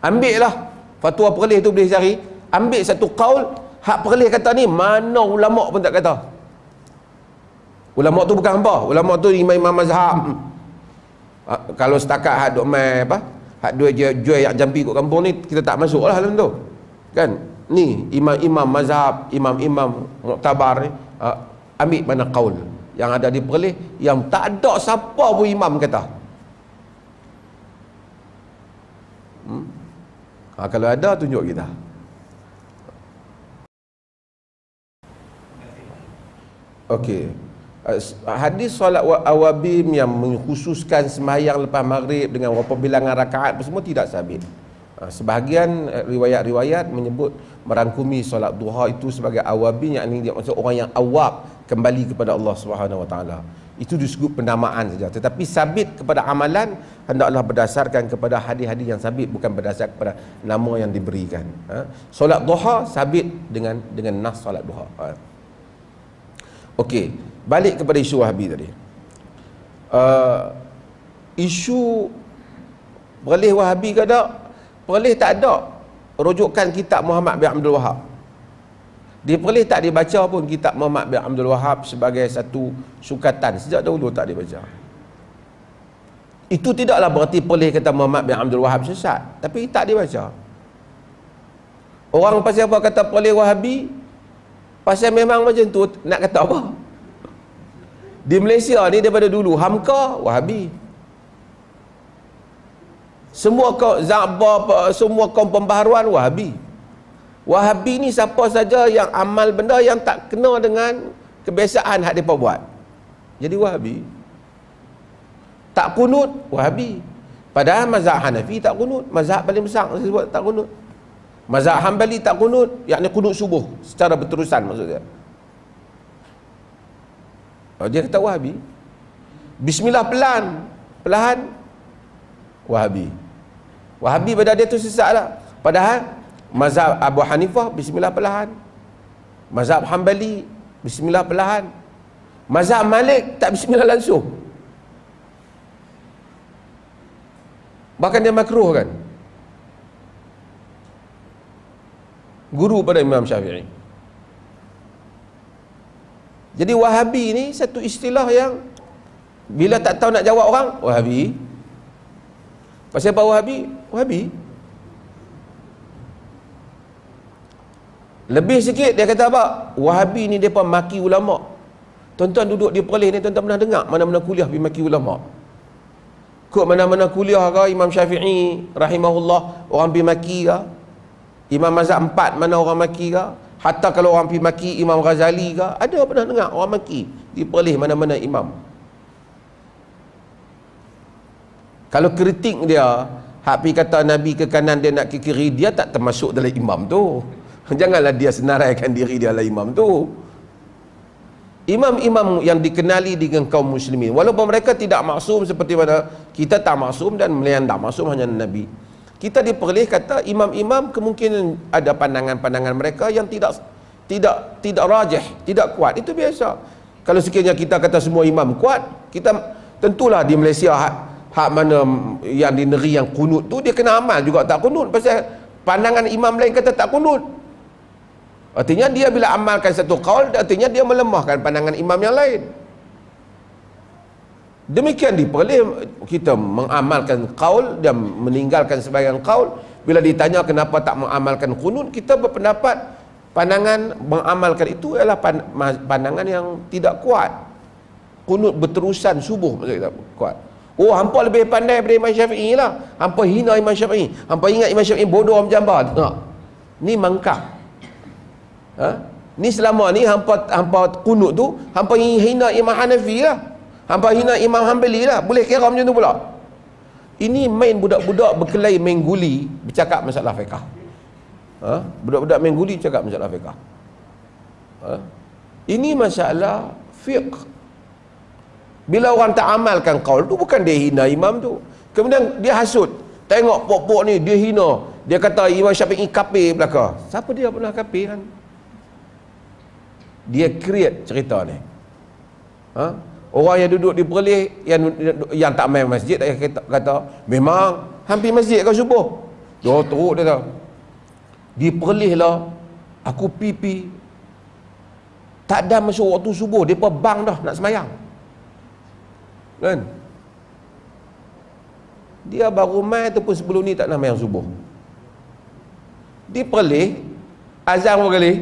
Ambil lah fatwa Perlis tu, boleh cari. Ambil satu qaul, hak Perlis kata ni, mana ulama pun tak kata. Ulama tu bukan hampa, ulama tu imam-imam mazhab. Kalau setakat hak duk mai apa, hak duk jual yang jampi kat kampung ni, kita tak masuk lah dalam tu kan. Ni imam-imam mazhab, imam-imam muktabar ni, ambil mana qaul yang ada di Perlis, yang tak ada siapa pun imam kata. Kalau ada, tunjuk kita. Okey. Hadis solat awabim yang mengkhususkan sembahyang lepas maghrib dengan berapa bilangan rakaat semua tidak sabit. Sebahagian riwayat-riwayat menyebut merangkumi solat duha itu sebagai awabim, yang ini dia maksud orang yang awab kembali kepada Allah Subhanahu Wa Taala. Itu disebut penamaan saja, tetapi sabit kepada amalan hendaklah berdasarkan kepada hadis-hadis yang sabit, bukan berdasarkan kepada nama yang diberikan. Solat duha sabit dengan nas solat duha. Okey, balik kepada isu Wahabi tadi. Isu Perlis Wahabi ke tak? Perlis tak ada rujukan kitab Muhammad bin Abdul Wahab. Di Perlis tak dibaca pun kitab Muhammad bin Abdul Wahab sebagai satu sukatan. Sejak dahulu tak dibaca. Itu tidaklah berarti Perlis kata Muhammad bin Abdul Wahab sesat, tapi tak dibaca. Orang pasal apa kata Perlis Wahabi? Pasal memang macam tu, nak kata apa? Di Malaysia ni daripada dulu Hamka Wahabi. Semua kaum Za'bah, semua kaum pembaharuan Wahabi. Wahabi ni siapa saja yang amal benda yang tak kena dengan kebiasaan hak mereka buat, jadi Wahabi. Tak kunut, Wahabi. Padahal mazhab Hanafi tak kunut, mazhab paling besar sebut tak kunut. Mazhab Hanbali tak kunut, yakni kunut subuh secara berterusan maksudnya. Dia kata Wahabi. Bismillah perlahan Wahabi. Wahabi pada dia tu sesat lah. Padahal mazhab Abu Hanifah bismillah perlahan, mazhab Hanbali bismillah perlahan, mazhab Malik tak bismillah langsung, bahkan dia makruh kan, guru pada Imam Syafi'i. Jadi Wahabi ni satu istilah yang bila tak tahu nak jawab orang, Wahabi. Pasal apa Wahabi? Wahabi. Lebih sikit dia kata apa? Wahabi ni depa maki ulama. Tuan-tuan duduk di Perlis ni, tuan-tuan pernah dengar mana-mana kuliah pergi maki ulama? Kok mana-mana kuliah ke Imam Syafi'i rahimahullah orang pergi maki ke? Imam mazhab 4 mana orang maki ke? Hatta kalau orang pergi maki Imam Ghazali ke, ada pernah dengar orang maki di Perlis mana-mana imam? Kalau kritik dia, hak pi kata Nabi ke kanan dia nak ke kiri, dia tak termasuk dalam imam tu. Janganlah dia senaraikan diri dia adalah imam tu. Imam-imam yang dikenali dengan kaum muslimin, walaupun mereka tidak maksum seperti mana kita tak maksum dan yang tak maksum hanya Nabi. Kita di Perlis kata imam-imam kemungkinan ada pandangan-pandangan mereka yang tidak rajih, tidak kuat. Itu biasa. Kalau sekiranya kita kata semua imam kuat, kita tentulah di Malaysia hak mana yang di negeri yang kunut tu dia kena amal juga tak kunut, pasal pandangan imam lain kata tak kunut. Artinya dia bila amalkan satu qaul, artinya dia melemahkan pandangan imam yang lain. Demikian di Perlis kita mengamalkan qaul dan meninggalkan sebahagian qaul. Bila ditanya kenapa tak mengamalkan kunut, kita berpendapat pandangan mengamalkan itu adalah pandangan yang tidak kuat. Kunut berterusan subuh maksud kita kuat. Oh, hampa lebih pandai daripada Imam Syafi'i lah. Hampa hina Imam Syafi'i. Hampa ingat Imam Syafi'i bodoh macam apa? Ni mangkap. Ni selama ni hampa kunut tu, hampa hina Imam Hanafi lah. Hampa hina Imam Hanbali lah. Boleh kira macam tu pula. Ini main budak-budak berkelahi main guli bercakap masalah fiqah. Budak-budak main guli bercakap masalah fiqah. Ini masalah fiqh. Bila orang tak amalkan qaul tu, bukan dia hina imam tu. Kemudian dia hasut. Tengok pok-pok ni dia hina. Dia kata Imam Syafi'i kafir belaka. Siapa dia pernah kafir kan? Dia create cerita ni. Orang yang duduk di Perlis yang tak main masjid kata memang hampir masjid kau subuh. Dia teruk dia tahu. Diperlih lah. Aku pipi. Tak ada masuk waktu subuh. Mereka bang dah nak semayang. Kan? Dia baru mai ataupun sebelum ni tak nak semayang subuh. Diperlih. Azan berapa kali?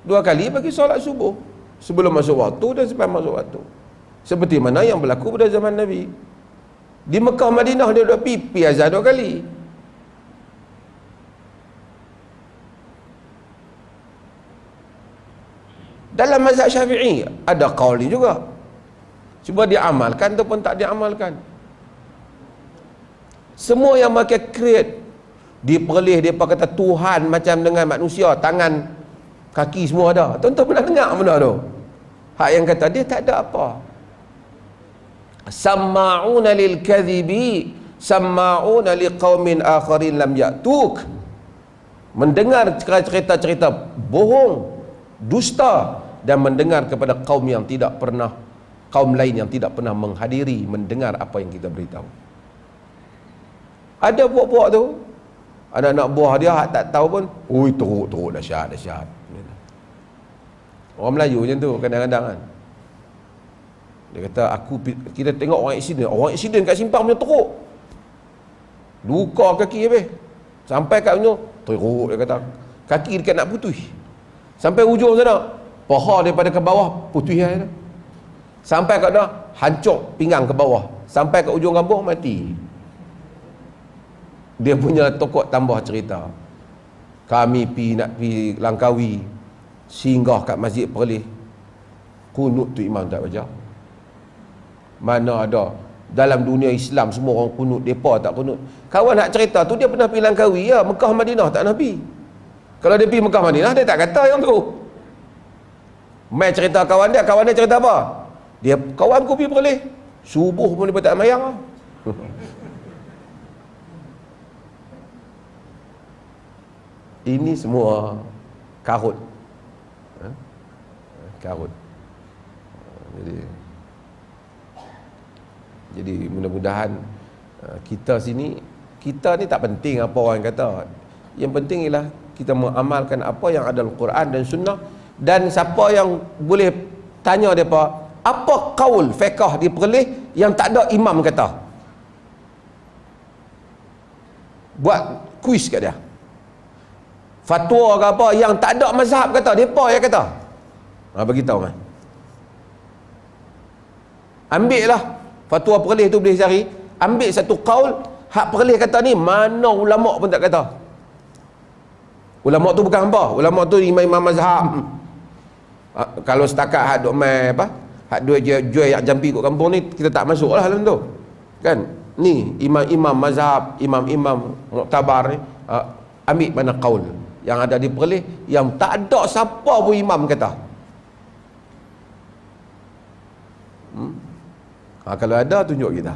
2 kali bagi solat subuh. Sebelum masuk waktu dan sebelum masuk waktu. Seperti mana yang berlaku pada zaman Nabi. Di Mekah Madinah dia duduk pipi azan 2 kali. Dalam mazhab Syafi'i ada qaul ni juga. Cuba diamalkan ataupun tak diamalkan. Semua yang pakai create diperlih, dia kata Tuhan macam dengan manusia, tangan, kaki semua ada. Tuan-tuan pernah dengar benda tu? Hak yang kata dia tak ada apa. Samma'una lil kadhibi samma'una liqaumin akharin lam ya'tuk. Mendengar cerita-cerita bohong, dusta, dan mendengar kepada kaum yang tidak pernah, kaum lain yang tidak pernah menghadiri, mendengar apa yang kita beritahu. Ada puak-puak tu, anak-anak buah dia tak tahu pun, oi teruk dahsyat. Orang Melayu macam tu kadang-kadang kan. Dia kata kita tengok orang accident kat simpang punya teruk. Luka kaki habis. Sampai kat punya teruk, dia kata. Kaki dekat nak putus. Sampai ujung sana, paha daripada ke bawah putus dia. Sampai kat dah hancur pinggang ke bawah. Sampai kat ujung kampung mati. Dia punya tokok tambah cerita. Kami nak pi Langkawi, singgah kat Masjid Perlis. Kunut tu imam tak baca. Mana ada dalam dunia Islam semua orang kunut, depa tak kunut. Kawan nak cerita tu dia pernah pergi Langkawi ya, Mekah Madinah tak Nabi. Kalau dia pergi Mekah Madinah dia tak kata yang tu. Mai cerita kawan dia cerita apa? Dia kawan aku pergi Perlis, subuh pun dia tak mayang. Ini semua karut. Karut. Jadi mudah-mudahan kita ni tak penting apa orang kata. Yang penting ialah kita mengamalkan apa yang ada dalam Quran dan Sunnah. Dan siapa yang boleh tanya mereka, apa kaul fiqh di Perlis yang tak ada imam kata? Buat kuis kat dia. Fatwa ke apa yang tak ada mazhab kata, mereka yang kata. Bagi tahu kan. Ambil lah fatwa Perlis tu boleh cari. Ambil satu kaul hak Perlis kata ni, mana ulama pun tak kata. Ulama tu bukan hamba, ulama tu imam-imam mazhab. Kalau setakat hak duk mai apa? Hak duk jual yak jampi kat kampung ni, kita tak masuk lah dalam tu. Kan? Ni imam-imam mazhab, imam-imam muktabar ni, ambil mana kaul yang ada di Perlis yang tak ada siapa pun imam kata. Kalau ada tunjuk kita.